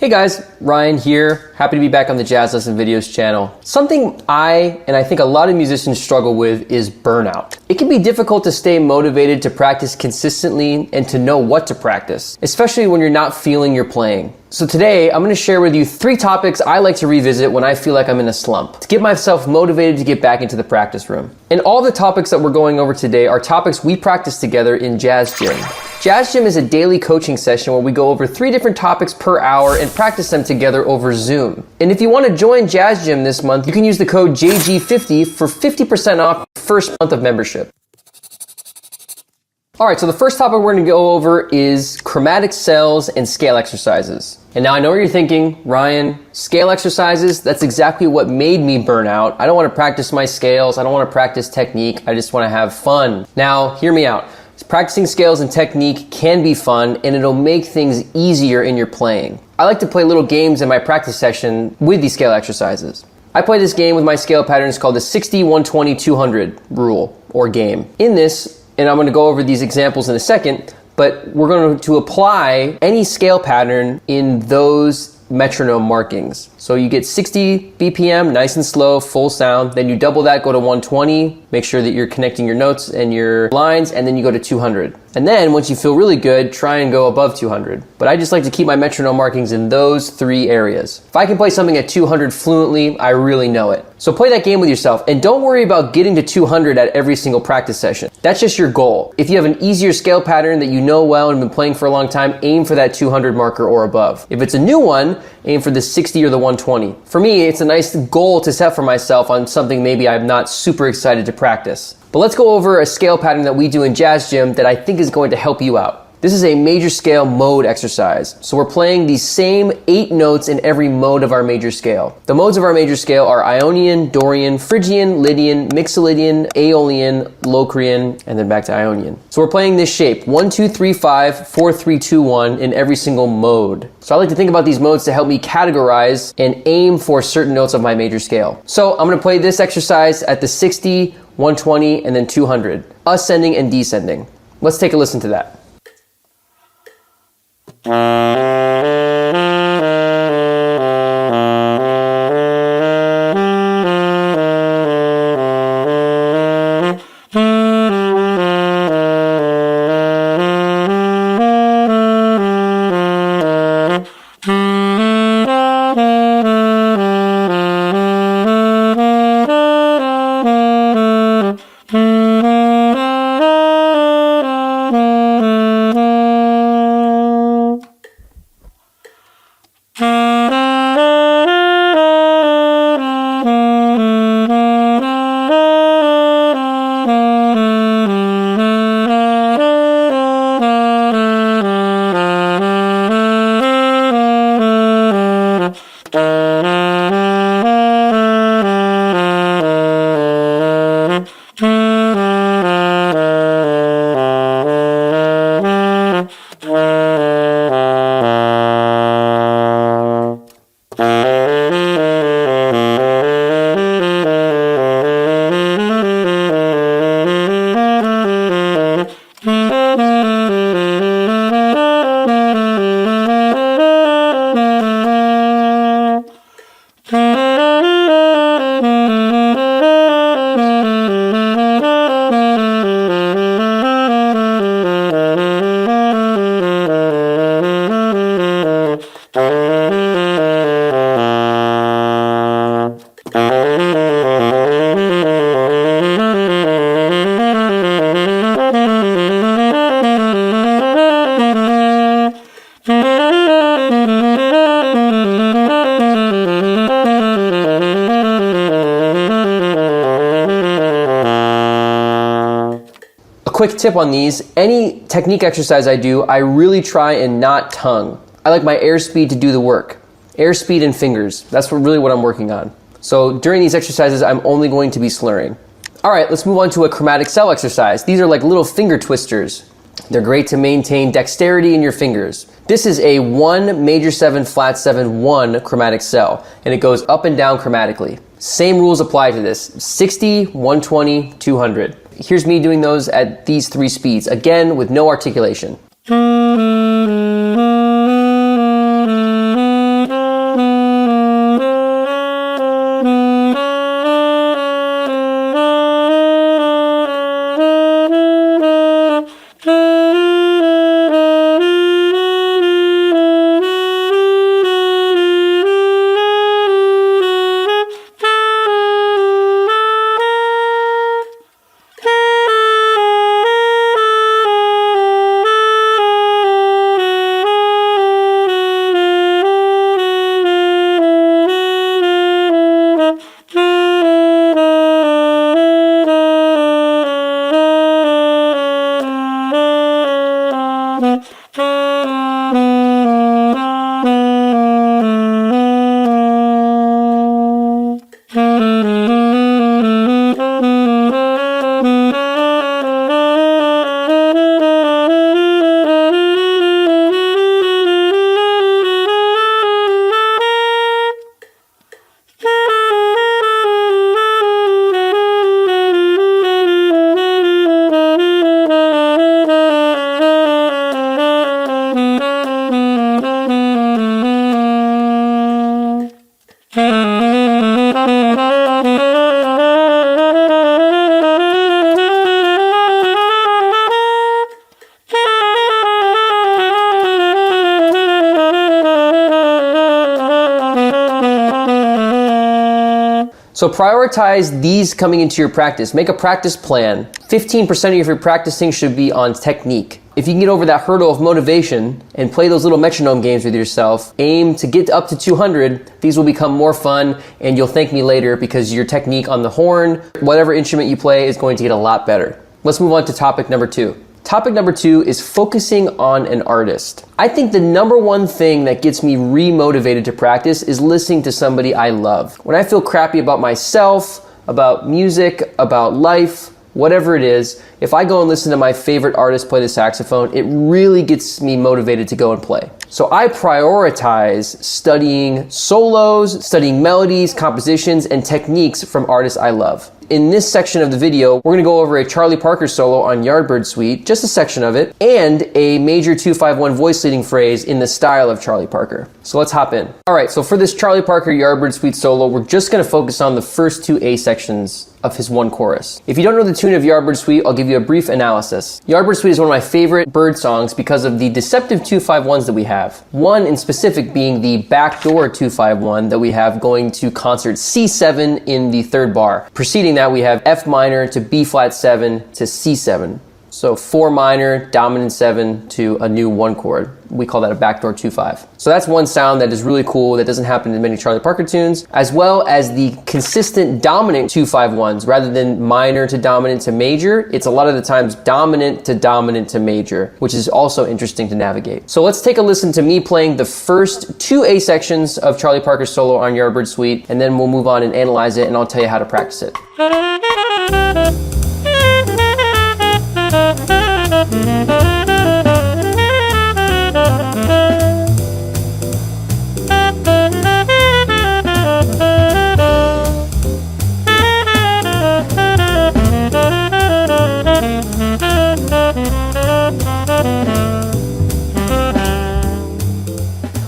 Hey guys, Ryan here. Happy to be back on the Jazz Lesson Videos channel. Something I think a lot of musicians struggle with is burnout. It can be difficult to stay motivated to practice consistently and to know what to practice, especially when you're not feeling your playing. So today, I'm going to share with you 3 topics I like to revisit when I feel like I'm in a slump, to get myself motivated to get back into the practice room. And all the topics that we're going over today are topics we practice together in Jazz Gym. Jazz Gym is a daily coaching session where we go over 3 different topics per hour and practice them together over Zoom. And if you want to join Jazz Gym this month, you can use the code JG50 for 50% off your first month of membership. Alright, so the first topic we're going to go over is chromatic cells and scale exercises. And now I know what you're thinking, Ryan, scale exercises, that's exactly what made me burn out. I don't want to practice my scales, I don't want to practice technique, I just want to have fun. Now, hear me out. Practicing scales and technique can be fun and it'll make things easier in your playing. I like to play little games in my practice session with these scale exercises. I play this game with my scale patterns called the 60, 120, 200 rule or game. In this, and I'm going to go over these examples in a second, but we're going to apply any scale pattern in those metronome markings. So you get 60 BPM, nice and slow, full sound, then you double that, go to 120, make sure that you're connecting your notes and your lines, and then you go to 200. And then once you feel really good, try and go above 200. But I just like to keep my metronome markings in those 3 areas. If I can play something at 200 fluently, I really know it. So play that game with yourself, and don't worry about getting to 200 at every single practice session. That's just your goal. If you have an easier scale pattern that you know well and been playing for a long time, aim for that 200 marker or above. If it's a new one, aim for the 60 or the 120. For me, it's a nice goal to set for myself on something maybe I'm not super excited to practice. But let's go over a scale pattern that we do in Jazz Gym that I think is going to help you out. This is a major scale mode exercise. So we're playing these same 8 notes in every mode of our major scale. The modes of our major scale are Ionian, Dorian, Phrygian, Lydian, Mixolydian, Aeolian, Locrian, and then back to Ionian. So we're playing this shape, 1, 2, 3, 5, 4, 3, 2, 1 in every single mode. So I like to think about these modes to help me categorize and aim for certain notes of my major scale. So I'm going to play this exercise at the 60, 120, and then 200, ascending and descending. Let's take a listen to that. Quick tip on these, any technique exercise I do, I really try and not tongue. I like my airspeed to do the work. Airspeed and fingers, that's really what I'm working on. So during these exercises, I'm only going to be slurring. All right, let's move on to a chromatic cell exercise. These are like little finger twisters. They're great to maintain dexterity in your fingers. This is a 1 major 7 flat 7 1 chromatic cell, and it goes up and down chromatically. Same rules apply to this, 60, 120, 200. Here's me doing those at these 3 speeds, again with no articulation. So prioritize these coming into your practice. Make a practice plan. 15% of your practicing should be on technique. If you can get over that hurdle of motivation and play those little metronome games with yourself, aim to get up to 200, these will become more fun and you'll thank me later because your technique on the horn, whatever instrument you play, is going to get a lot better. Let's move on to topic number 2. Topic number 2 is focusing on an artist. I think the number one thing that gets me re-motivated to practice is listening to somebody I love. When I feel crappy about myself, about music, about life, whatever it is, if I go and listen to my favorite artist play the saxophone, it really gets me motivated to go and play. So I prioritize studying solos, studying melodies, compositions, and techniques from artists I love. In this section of the video, we're going to go over a Charlie Parker solo on Yardbird Suite, just a section of it, and a major 2-5-1 voice leading phrase in the style of Charlie Parker. So let's hop in. All right, so for this Charlie Parker Yardbird Suite solo, we're just going to focus on the first 2 A sections of his one chorus. If you don't know the tune of Yardbird Suite, I'll give you a brief analysis. Yardbird Suite is one of my favorite bird songs because of the deceptive 2-5-1s that we have. One in specific being the backdoor 2-5-1 that we have going to concert C7 in the 3rd bar. Preceding that, we have F minor to B flat 7 to C7. So 4 minor, dominant 7 to a new 1 chord. We call that a backdoor 2-5. So that's one sound that is really cool that doesn't happen in many Charlie Parker tunes, as well as the consistent dominant 2-5-1s. Rather than minor to dominant to major, it's a lot of the times dominant to major, which is also interesting to navigate. So let's take a listen to me playing the first 2 A sections of Charlie Parker's solo on Yardbird Suite, and then we'll move on and analyze it, and I'll tell you how to practice it.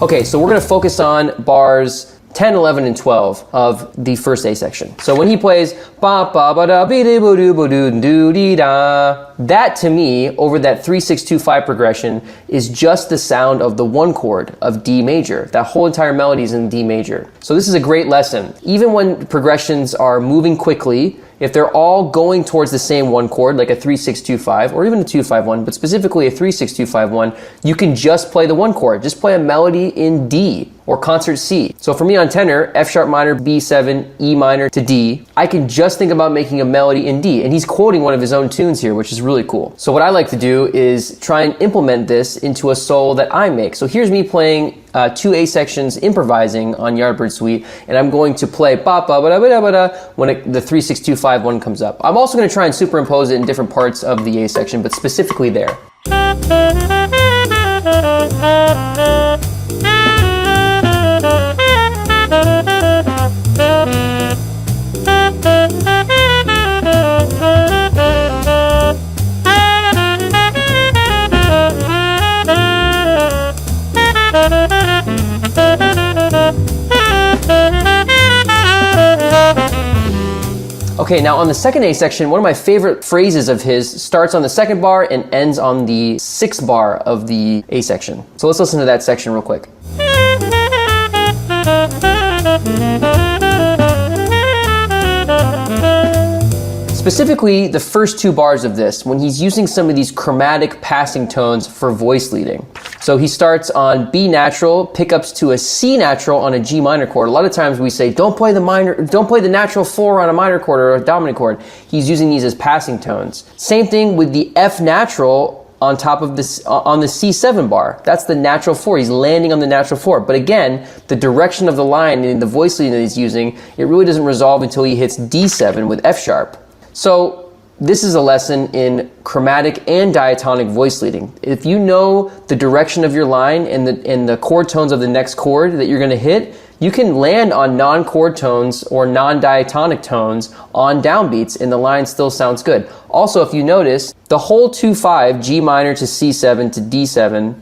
Okay, so we're going to focus on bars 10, 11, and 12 of the first A section. So when he plays ba ba ba da be de bo do bo do do dee da, that to me, over that 3-6-2-5 progression, is just the sound of the 1 chord of D major. That whole entire melody is in D major. So this is a great lesson. Even when progressions are moving quickly, if they're all going towards the same 1 chord, like a 3-6-2-5 or even a 2-5-1, but specifically a 3-6-2-5-1, you can just play the 1 chord. Just play a melody in D or concert C. So for me on tenor, F sharp minor, B7, E minor to D, I can just think about making a melody in D. And he's quoting one of his own tunes here, which is really cool. So what I like to do is try and implement this into a solo that I make. So here's me playing 2 A sections improvising on Yardbird Suite, and I'm going to play ba ba ba da ba da ba da when the 3-6-2-5-1 comes up. I'm also going to try and superimpose it in different parts of the A section, but specifically there. Okay, now on the second A section, one of my favorite phrases of his starts on the 2nd bar and ends on the 6th bar of the A section. So let's listen to that section real quick. Specifically, the first 2 bars of this, when he's using some of these chromatic passing tones for voice leading. So he starts on B natural, pickups to a C natural on a G minor chord. A lot of times we say, don't play the natural 4 on a minor chord or a dominant chord. He's using these as passing tones. Same thing with the F natural on top of this, on the C7 bar. That's the natural 4. He's landing on the natural 4. But again, the direction of the line in the voice leading that he's using, it really doesn't resolve until he hits D7 with F sharp. So this is a lesson in chromatic and diatonic voice leading. If you know the direction of your line and the chord tones of the next chord that you're going to hit, you can land on non-chord tones or non-diatonic tones on downbeats and the line still sounds good. Also, if you notice, the whole 2-5, G minor to C7 to D7,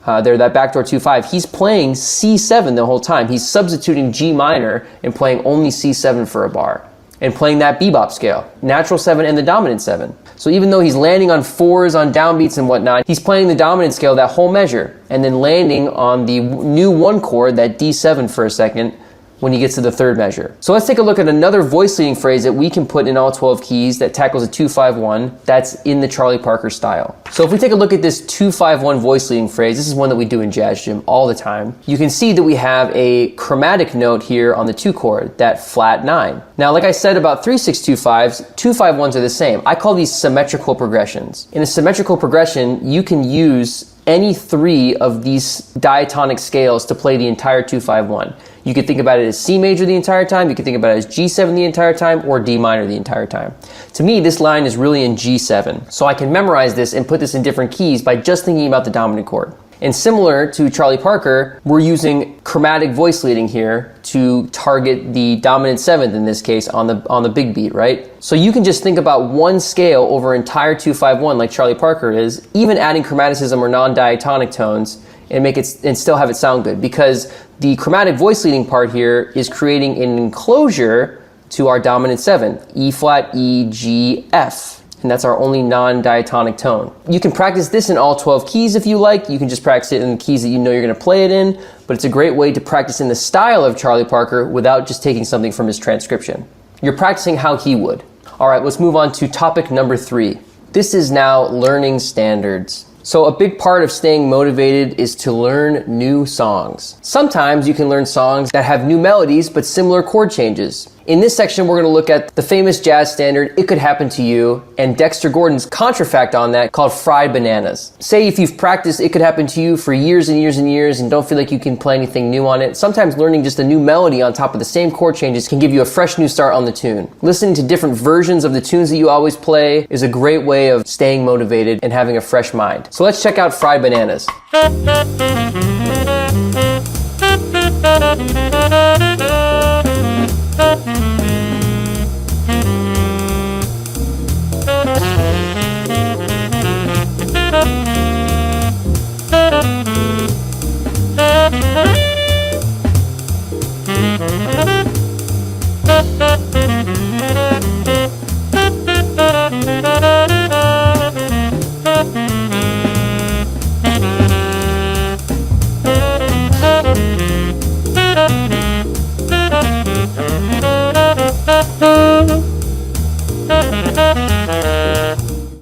that backdoor 2-5, he's playing C7 the whole time. He's substituting G minor and playing only C7 for a bar. And playing that bebop scale, natural 7 and the dominant 7. So even though he's landing on 4s on downbeats and whatnot, he's playing the dominant scale that whole measure, and then landing on the new 1 chord, that D7 for a second, when he gets to the third measure. So let's take a look at another voice leading phrase that we can put in all 12 keys that tackles a 2-5-1 that's in the Charlie Parker style. So if we take a look at this 2-5-1 voice leading phrase, this is one that we do in jazz gym all the time. You can see that we have a chromatic note here on the 2 chord, that flat 9. Now, like I said about 3-6-2-5s, 2-5-1s are the same. I call these symmetrical progressions. In a symmetrical progression, you can use any 3 of these diatonic scales to play the entire 2-5-1. You could think about it as C major the entire time, you could think about it as G7 the entire time, or D minor the entire time. To me, this line is really in G7, so I can memorize this and put this in different keys by just thinking about the dominant chord. And similar to Charlie Parker, we're using chromatic voice leading here to target the dominant 7th in this case on the big beat, right? So you can just think about one scale over entire 2-5-1 like Charlie Parker is, even adding chromaticism or non-diatonic tones and make it and still have it sound good, because the chromatic voice leading part here is creating an enclosure to our dominant 7th, E flat, E, G, F. And that's our only non-diatonic tone. You can practice this in all 12 keys if you like. You can just practice it in the keys that you know you're going to play it in, but it's a great way to practice in the style of Charlie Parker without just taking something from his transcription. You're practicing how he would. All right, let's move on to topic number 3. This is now learning standards. So a big part of staying motivated is to learn new songs. Sometimes you can learn songs that have new melodies but similar chord changes. In this section, we're going to look at the famous jazz standard, It Could Happen to You, and Dexter Gordon's contrafact on that called Fried Bananas. Say if you've practiced It Could Happen to You for years and years and years and don't feel like you can play anything new on it, sometimes learning just a new melody on top of the same chord changes can give you a fresh new start on the tune. Listening to different versions of the tunes that you always play is a great way of staying motivated and having a fresh mind. So let's check out Fried Bananas.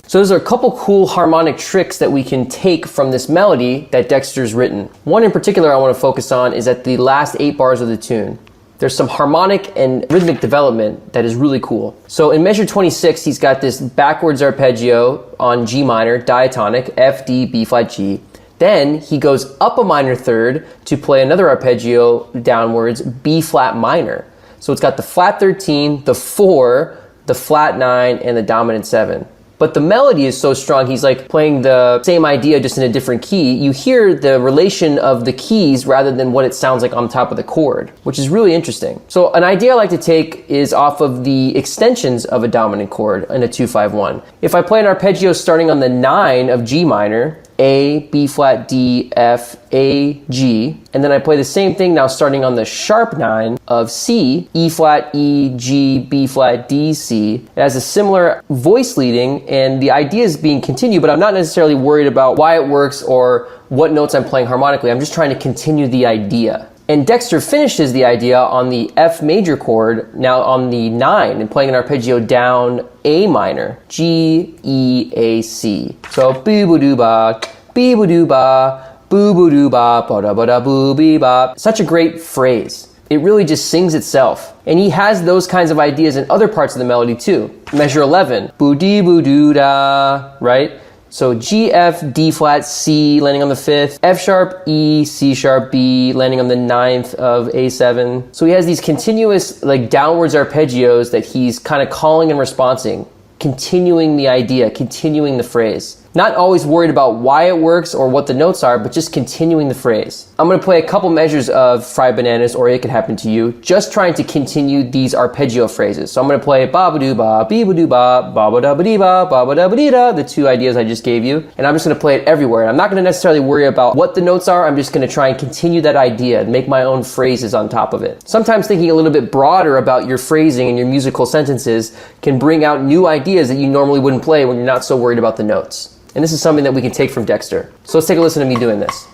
So those are a couple cool harmonic tricks that we can take from this melody that Dexter's written. One in particular I want to focus on is at the last 8 bars of the tune. There's some harmonic and rhythmic development that is really cool. So in measure 26, he's got this backwards arpeggio on G minor, diatonic, F, D, B flat, G. Then he goes up a minor third to play another arpeggio downwards, B flat minor. So it's got the flat 13, the 4, the flat 9, and the dominant 7. But the melody is so strong, he's like playing the same idea just in a different key. You hear the relation of the keys rather than what it sounds like on top of the chord, which is really interesting. So an idea I like to take is off of the extensions of a dominant chord in a 2-5-1. If I play an arpeggio starting on the 9 of G minor, A, B flat, D, F, A, G, and then I play the same thing now starting on the sharp 9 of C, E flat, E, G, B flat, D, C. It has a similar voice leading and the idea is being continued, but I'm not necessarily worried about why it works or what notes I'm playing harmonically. I'm just trying to continue the idea. And Dexter finishes the idea on the F major chord, now on the 9, and playing an arpeggio down A minor, G, E, A, C. So boo-boo-doo-ba, bee-boo-doo-ba, boo-boo-doo-ba, ba-da-ba-da-boo-bee-ba. Such a great phrase. It really just sings itself. And he has those kinds of ideas in other parts of the melody too. Measure 11, boo-dee-boo-doo-da, right? So G, F, D flat, C, landing on the 5th, F sharp, E, C sharp, B, landing on the 9th of A7. So he has these continuous like downwards arpeggios that he's kind of calling and responding, continuing the idea, continuing the phrase. Not always worried about why it works or what the notes are, but just continuing the phrase. I'm going to play a couple measures of Fried Bananas or It Could Happen to You, just trying to continue these arpeggio phrases. So I'm going to play ba-ba-doo-ba, bee-ba-doo-ba, ba-ba-da-ba-dee-ba, ba-ba-da-ba-dee-da, the 2 ideas I just gave you. And I'm just going to play it everywhere. And I'm not going to necessarily worry about what the notes are. I'm just going to try and continue that idea and make my own phrases on top of it. Sometimes thinking a little bit broader about your phrasing and your musical sentences can bring out new ideas that you normally wouldn't play when you're not so worried about the notes. And this is something that we can take from Dexter. So let's take a listen to me doing this.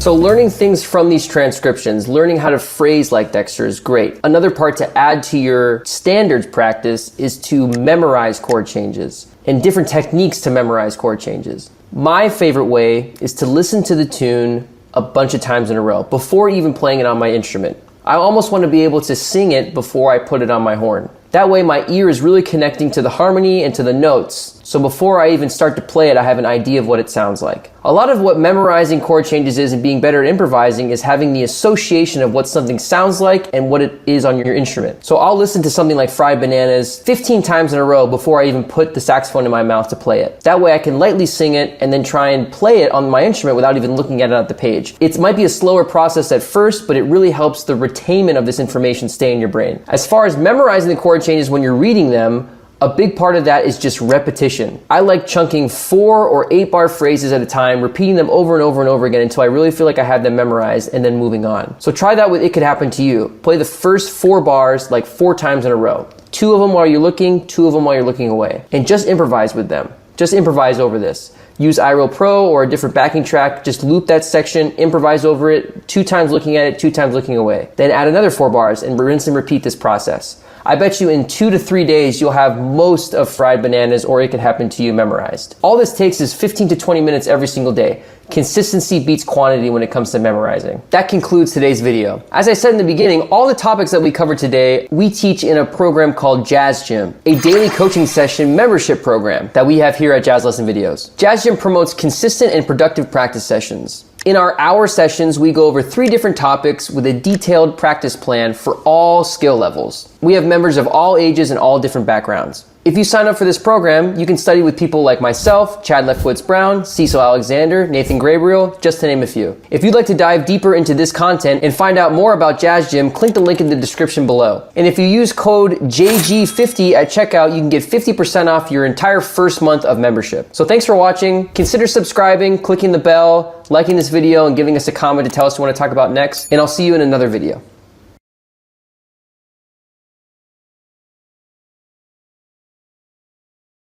So learning things from these transcriptions, learning how to phrase like Dexter is great. Another part to add to your standards practice is to memorize chord changes and different techniques to memorize chord changes. My favorite way is to listen to the tune a bunch of times in a row before even playing it on my instrument. I almost want to be able to sing it before I put it on my horn. That way my ear is really connecting to the harmony and to the notes. So before I even start to play it, I have an idea of what it sounds like. A lot of what memorizing chord changes is and being better at improvising is having the association of what something sounds like and what it is on your instrument. So I'll listen to something like Fried Bananas 15 times in a row before I even put the saxophone in my mouth to play it. That way I can lightly sing it and then try and play it on my instrument without even looking at it on the page. It might be a slower process at first, but it really helps the retainment of this information stay in your brain. As far as memorizing the chord changes when you're reading them, a big part of that is just repetition. I like chunking 4 or 8 bar phrases at a time, repeating them over and over and over again until I really feel like I have them memorized and then moving on. So try that with It Could Happen to You. Play the first 4 bars like 4 times in a row. 2 of them while you're looking, 2 of them while you're looking away. And just improvise with them. Just improvise over this. Use iReal Pro or a different backing track, just loop that section, improvise over it, 2 times looking at it, 2 times looking away. Then add another 4 bars and rinse and repeat this process. I bet you in 2 to 3 days, you'll have most of Fried Bananas or It Could Happen to You memorized. All this takes is 15 to 20 minutes every single day. Consistency beats quantity when it comes to memorizing. That concludes today's video. As I said in the beginning, all the topics that we covered today, we teach in a program called Jazz Gym, a daily coaching session membership program that we have here at Jazz Lesson Videos. Jazz Gym promotes consistent and productive practice sessions. In our hour sessions, we go over 3 different topics with a detailed practice plan for all skill levels. We have members of all ages and all different backgrounds. If you sign up for this program, you can study with people like myself, Chad Lefkowitz-Brown, Cecil Alexander, Nathan Gabriel, just to name a few. If you'd like to dive deeper into this content and find out more about Jazz Gym, click the link in the description below. And if you use code JG50 at checkout, you can get 50% off your entire first month of membership. So thanks for watching. Consider subscribing, clicking the bell, liking this video, and giving us a comment to tell us what you want to talk about next. And I'll see you in another video.